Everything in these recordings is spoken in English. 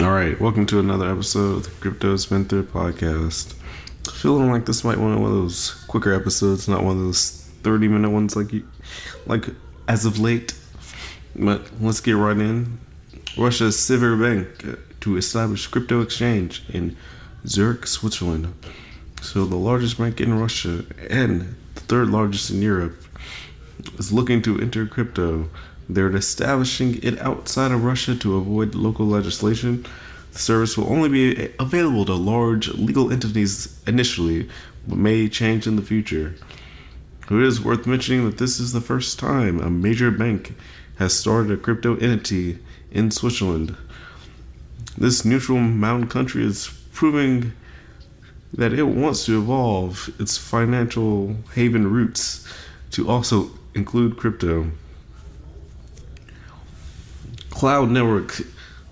All right, welcome to another episode of the Crypto Spin Through podcast. Feeling like this might be one of those quicker episodes, not one of those 30-minute ones like as of late. But let's get right in. Russia's Sberbank to establish crypto exchange in Zurich, Switzerland. So the largest bank in Russia and the third largest in Europe is looking to enter crypto. They're establishing it outside of Russia to avoid local legislation. The service will only be available to large legal entities initially, but may change in the future. It is worth mentioning that this is the first time a major bank has started a crypto entity in Switzerland. This neutral mountain country is proving that it wants to evolve its financial haven roots to also include crypto. Cloud network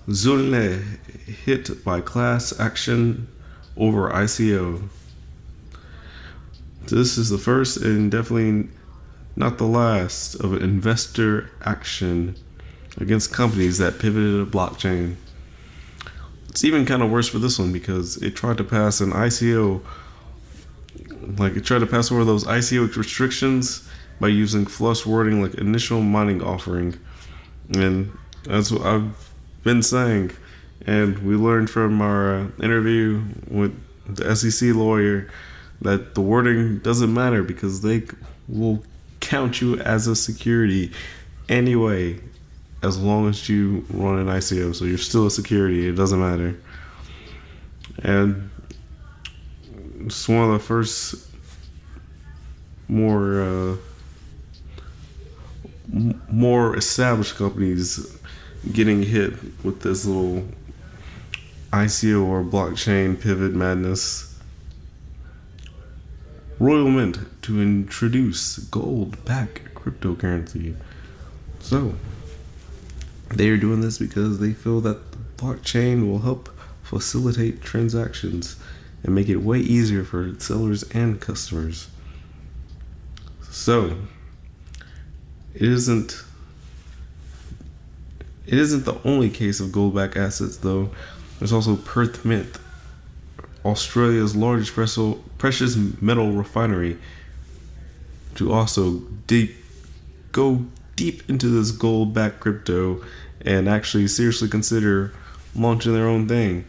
Xunlei hit by class action over ICO. This is the first and definitely not the last of investor action against companies that pivoted a blockchain. It's even kind of worse for this one because it tried to pass an ICO, it tried to pass over those ICO restrictions by using flush wording like initial mining offering. And that's what I've been saying. And we learned from our interview with the SEC lawyer that the wording doesn't matter because they will count you as a security anyway, as long as you run an ICO. So you're still a security. It doesn't matter. And it's one of the first more established companies getting hit with this little ICO or blockchain pivot madness. Royal Mint to introduce gold-backed cryptocurrency. So they are doing this because they feel that the blockchain will help facilitate transactions and make it way easier for sellers and customers. So it isn't the only case of gold-backed assets, though. There's also Perth Mint, Australia's largest precious metal refinery, to also go deep into this gold-backed crypto and actually seriously consider launching their own thing.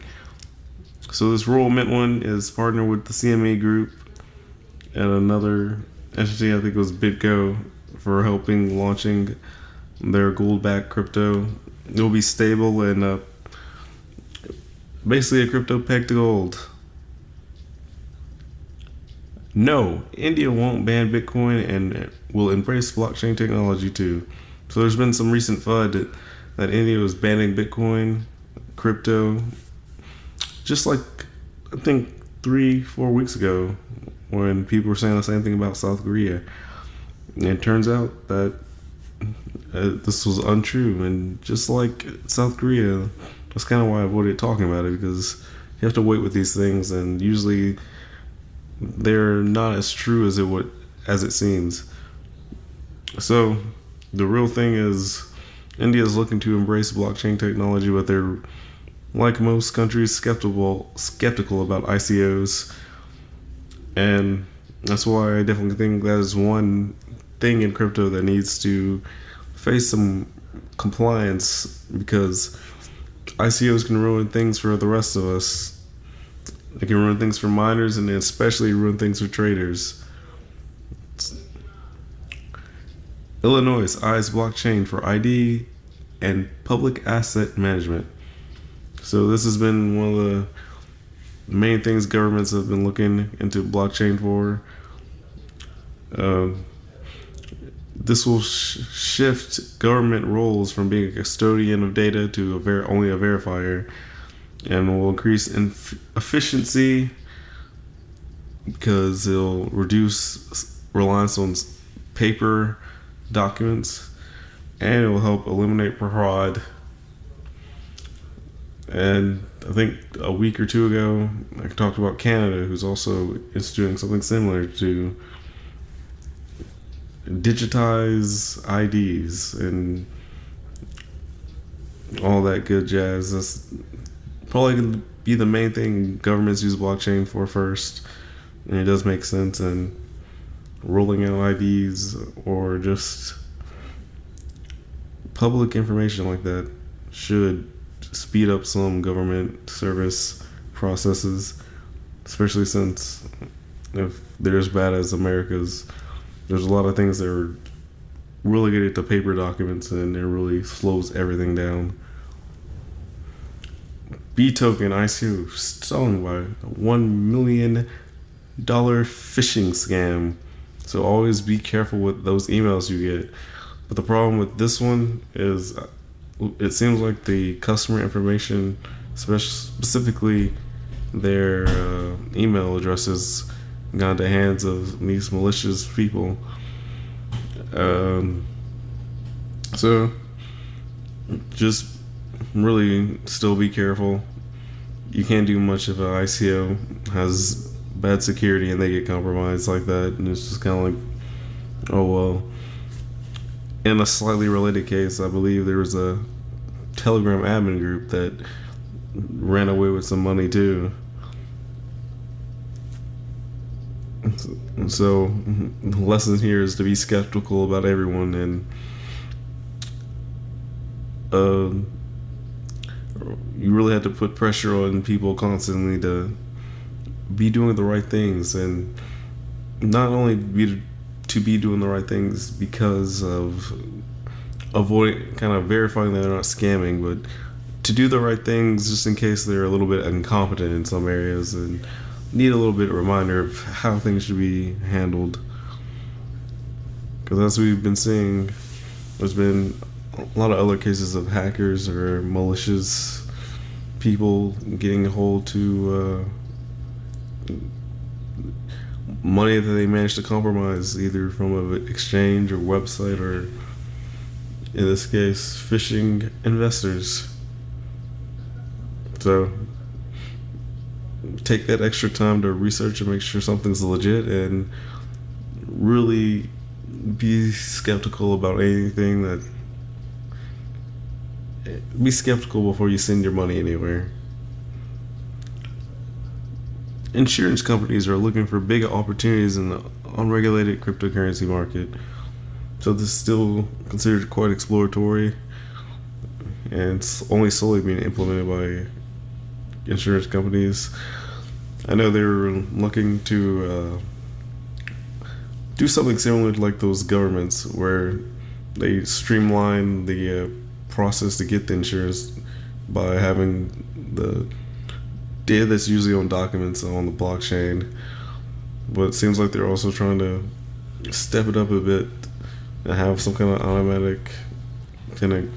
So this Royal Mint one is partnered with the CME Group and another entity, I think it was BitGo, for helping launching their gold-backed crypto. It will be stable and basically a crypto pegged to gold. No, India won't ban Bitcoin and will embrace blockchain technology too. So there's been some recent FUD that India was banning Bitcoin, crypto, just like I think 3-4 weeks ago when people were saying the same thing about South Korea. And it turns out that this was untrue, and just like South Korea, that's kind of why I avoided talking about it, because you have to wait with these things, and usually they're not as true as it seems. So the real thing is India is looking to embrace blockchain technology, but they're, like most countries, skeptical about ICOs, and that's why I definitely think that is one thing in crypto that needs to face some compliance, because ICOs can ruin things for the rest of us. They can ruin things for miners, and especially ruin things for traders. Illinois eyes blockchain for ID and public asset management. So this has been one of the main things governments have been looking into blockchain for. This will shift government roles from being a custodian of data to only a verifier, and will increase efficiency because it'll reduce reliance on paper documents, and it will help eliminate fraud. And I think a week or two ago, I talked about Canada, who's also instituting something similar to digitize IDs and all that good jazz. probably going to be the main thing governments use blockchain for first. And it does make sense. And rolling out IDs or just public information like that should speed up some government service processes, especially since if they're as bad as America's, there's a lot of things that are relegated to paper documents, and it really slows everything down. B token ICO stung by $1 million phishing scam. So always be careful with those emails you get. But the problem with this one is it seems like the customer information, specifically their email addresses, got into the hands of these malicious people. So just really still be careful. You can't do much if an ICO has bad security and they get compromised like that, and it's just kind of like, oh well. In a slightly related case, I believe there was a Telegram admin group that ran away with some money too. So the lesson here is to be skeptical about everyone, and you really have to put pressure on people constantly to be doing the right things, and not only be doing the right things because of avoiding kind of verifying that they're not scamming, but to do the right things just in case they're a little bit incompetent in some areas and need a little bit of reminder of how things should be handled. Because as we've been seeing, there's been a lot of other cases of hackers or malicious people getting a hold to money that they managed to compromise, either from an exchange or website, or in this case, phishing investors. So take that extra time to research and make sure something's legit, and really be skeptical about anything that. Be skeptical before you send your money anywhere. Insurance companies are looking for big opportunities in the unregulated cryptocurrency market. So this is still considered quite exploratory, and it's only slowly being implemented by insurance companies. I know they were looking to do something similar to like those governments where they streamline the process to get the insurance by having the data that's usually on documents on the blockchain. But it seems like they're also trying to step it up a bit and have some kind of automatic kind of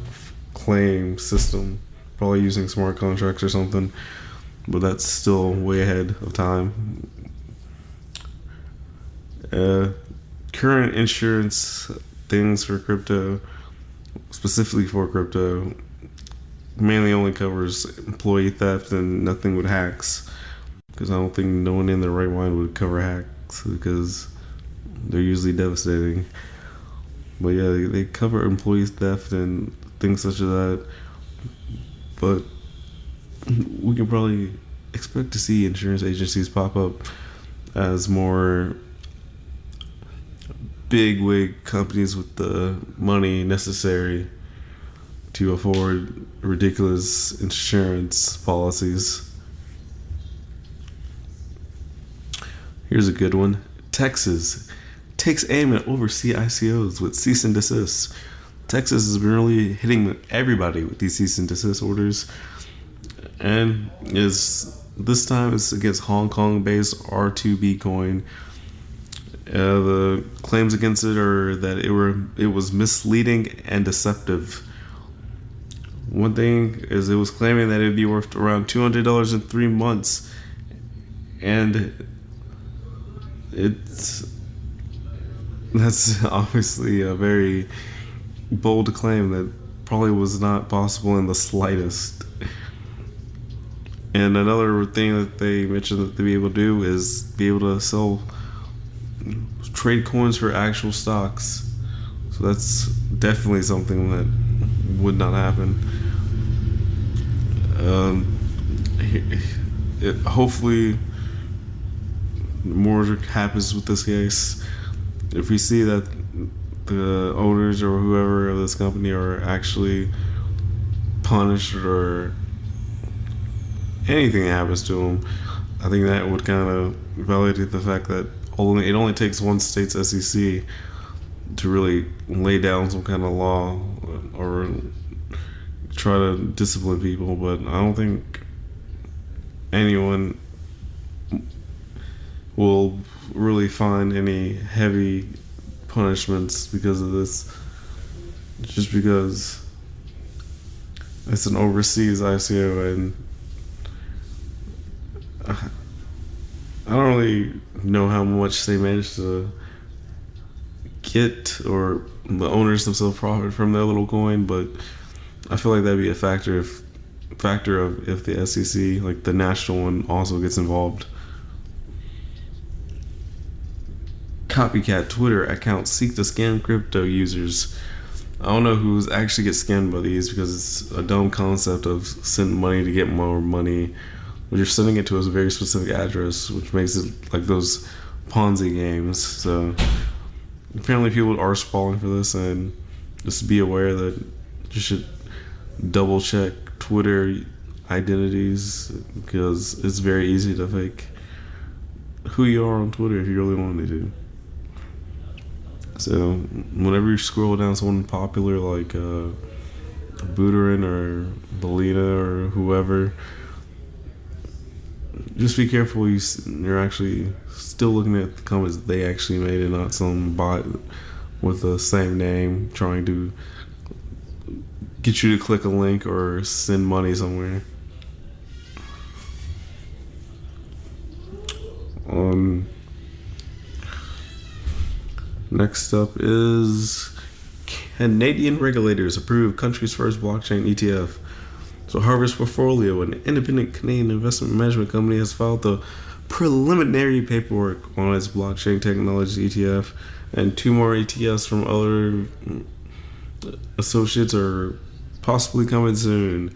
claim system, probably using smart contracts or something, but that's still way ahead of time. Current insurance things for crypto, specifically for crypto, mainly only covers employee theft and nothing with hacks, because I don't think no one in their right mind would cover hacks because they're usually devastating. But yeah, they cover employee theft and things such as that. But we can probably expect to see insurance agencies pop up as more big wig companies with the money necessary to afford ridiculous insurance policies. Here's a good one. Texas takes aim at overseas ICOs with cease and desist. Texas has been really hitting everybody with these cease and desist orders, and this time it's against Hong Kong-based R2B coin. The claims against it are that it was misleading and deceptive. One thing is it was claiming that it would be worth around $200 in 3 months, and that's obviously a very bold claim that probably was not possible in the slightest. And another thing that they mentioned that they'll be able to do is be able to sell trade coins for actual stocks. So that's definitely something that would not happen. hopefully more happens with this case. If we see that the owners or whoever of this company are actually punished or anything that happens to them, I think that would kind of validate the fact that it only takes one state's SEC to really lay down some kind of law or try to discipline people. But I don't think anyone will really find any heavy punishments because of this, just because it's an overseas ICO, and I don't really know how much they managed to get, or the owners themselves profit from their little coin, but I feel like that'd be a factor of if the SEC, like the national one, also gets involved. Copycat Twitter accounts seek to scam crypto users. I don't know who's actually gets scammed by these, because it's a dumb concept of sending money to get more money, but you're sending it to a very specific address, which makes it like those Ponzi games. So apparently people are falling for this, and just be aware that you should double check Twitter identities, because it's very easy to fake who you are on Twitter if you really wanted to. So whenever you scroll down someone popular like Buterin or Belina or whoever, just be careful you're actually still looking at the comments they actually made, and not some bot with the same name trying to get you to click a link or send money somewhere. Next up is Canadian regulators approve country's first blockchain ETF. So Harvest Portfolio, an independent Canadian investment management company, has filed the preliminary paperwork on its blockchain technology ETF, and 2 more ETFs from other associates are possibly coming soon.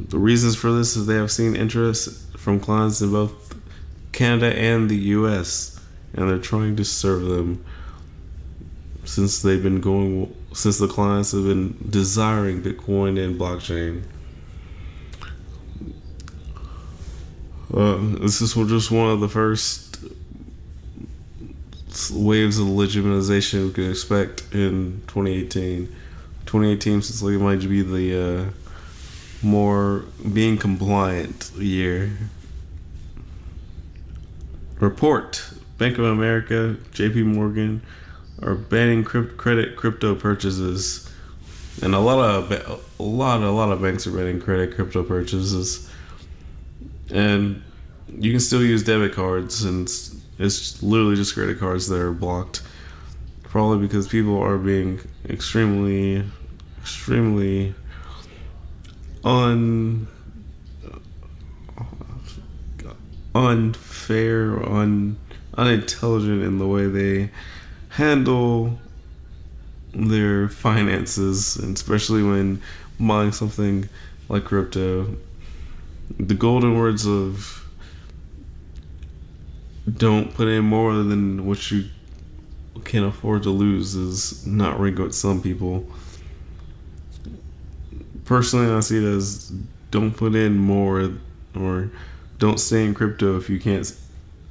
The reasons for this is they have seen interest from clients in both Canada and the US, and they're trying to serve them since the clients have been desiring Bitcoin and blockchain. This is just one of the first waves of legitimization we could expect in 2018. 2018 seems like it might be the more being compliant year. Report: Bank of America, JP Morgan are banning crypto purchases, and a lot of banks are banning crypto purchases. And you can still use debit cards, and it's literally just credit cards that are blocked, probably because people are being extremely unfair or unintelligent in the way they handle their finances, and especially when buying something like crypto. The golden words of don't put in more than what you can afford to lose is not ring with some people. Personally, I see it as don't put in more, or don't stay in crypto if you can't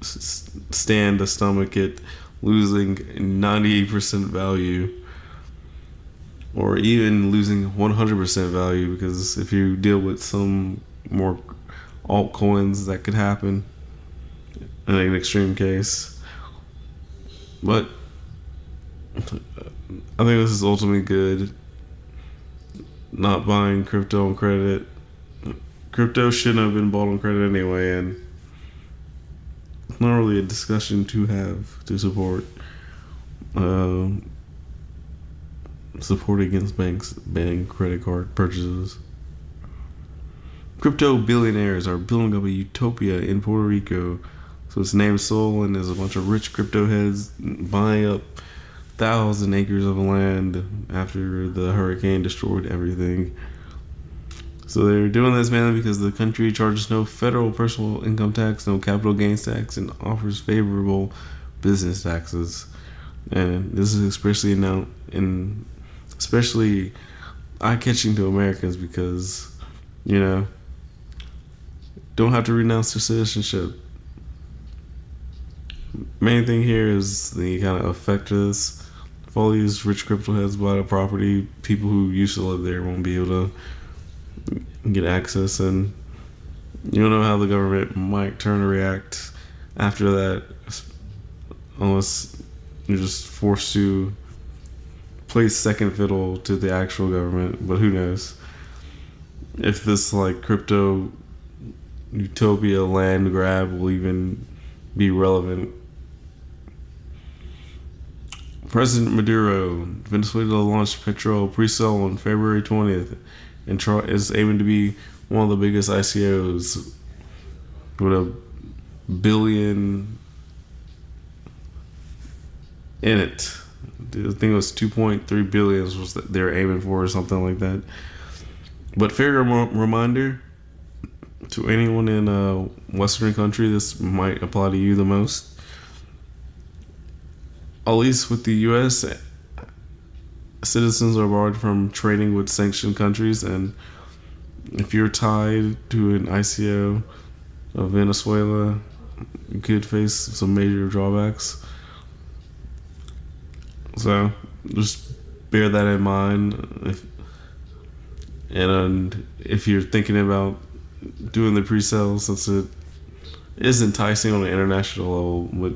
stand to stomach it losing 98% value, or even losing 100% value, because if you deal with some more altcoins, that could happen in an extreme case. But I think this is ultimately good. Not buying crypto on credit. Crypto shouldn't have been bought on credit anyway, and it's not really a discussion to have to support against banks banning credit card purchases. Crypto billionaires are building up a utopia in Puerto Rico. So it's named Sol, and there's a bunch of rich crypto heads buying up 1,000 acres of land after the hurricane destroyed everything. So they're doing this mainly because the country charges no federal personal income tax, no capital gains tax, and offers favorable business taxes. And this is especially eye-catching to Americans because, don't have to renounce their citizenship. Main thing here is the kind of effect of this. If all these rich crypto heads buy a property, people who used to live there won't be able to get access, and you don't know how the government might turn or react after that, unless you're just forced to play second fiddle to the actual government. But who knows if this crypto Utopia land grab will even be relevant. President Maduro, Venezuela launched Petro pre-sale on February 20th and is aiming to be one of the biggest ICOs with $1 billion in it. I think it was 2.3 billion was that they're aiming for, or something like that. But fair reminder to anyone in a Western country, this might apply to you the most. At least with the U.S., citizens are barred from trading with sanctioned countries, and if you're tied to an ICO of Venezuela, you could face some major drawbacks. So just bear that in mind. If you're thinking about doing the pre-sale, since it is enticing on an international level, but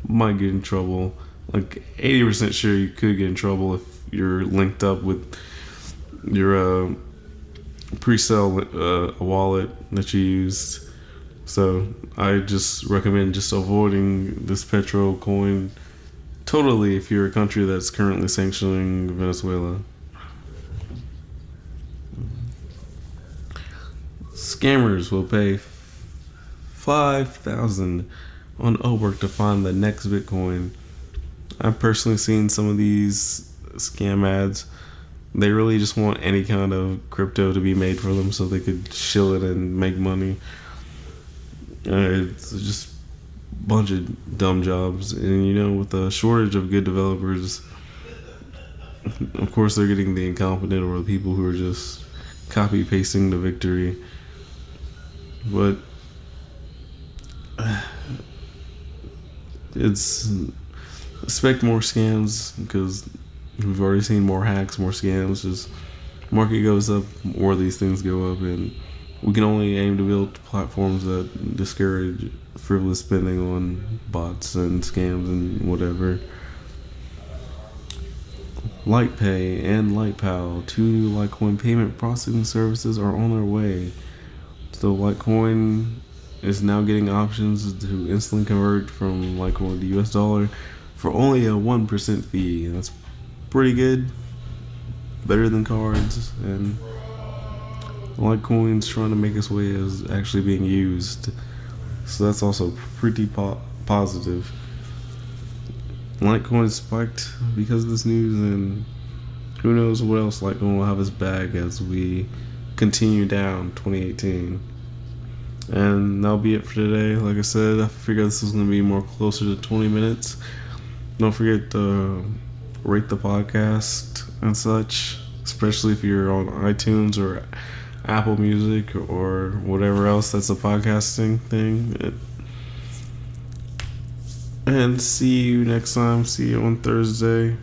might get in trouble. 80% sure you could get in trouble if you're linked up with your pre-sale wallet that you used. So I just recommend just avoiding this Petro coin totally if you're a country that's currently sanctioning Venezuela. Scammers will pay $5,000 on Upwork to find the next Bitcoin. I've personally seen some of these scam ads. They really just want any kind of crypto to be made for them so they could shill it and make money. It's just a bunch of dumb jobs. And with a shortage of good developers, of course they're getting the incompetent or the people who are just copy pasting the victory. But expect more scams, because we've already seen more hacks, more scams. Just market goes up, more of these things go up, and we can only aim to build platforms that discourage frivolous spending on bots and scams and whatever. LitePay and LitePal, 2 new Litecoin payment processing services, are on their way. So Litecoin is now getting options to instantly convert from Litecoin to US dollar for only a 1% fee. And that's pretty good. Better than cards. And Litecoin's trying to make its way as actually being used. So that's also pretty positive. Litecoin spiked because of this news, and who knows what else Litecoin will have its bag as we continue down 2018. And that'll be it for today. Like I said, I figured this was going to be more closer to 20 minutes. Don't forget to rate the podcast and such, especially if you're on iTunes or Apple Music or whatever else that's a podcasting thing. And see you next time. See you on Thursday.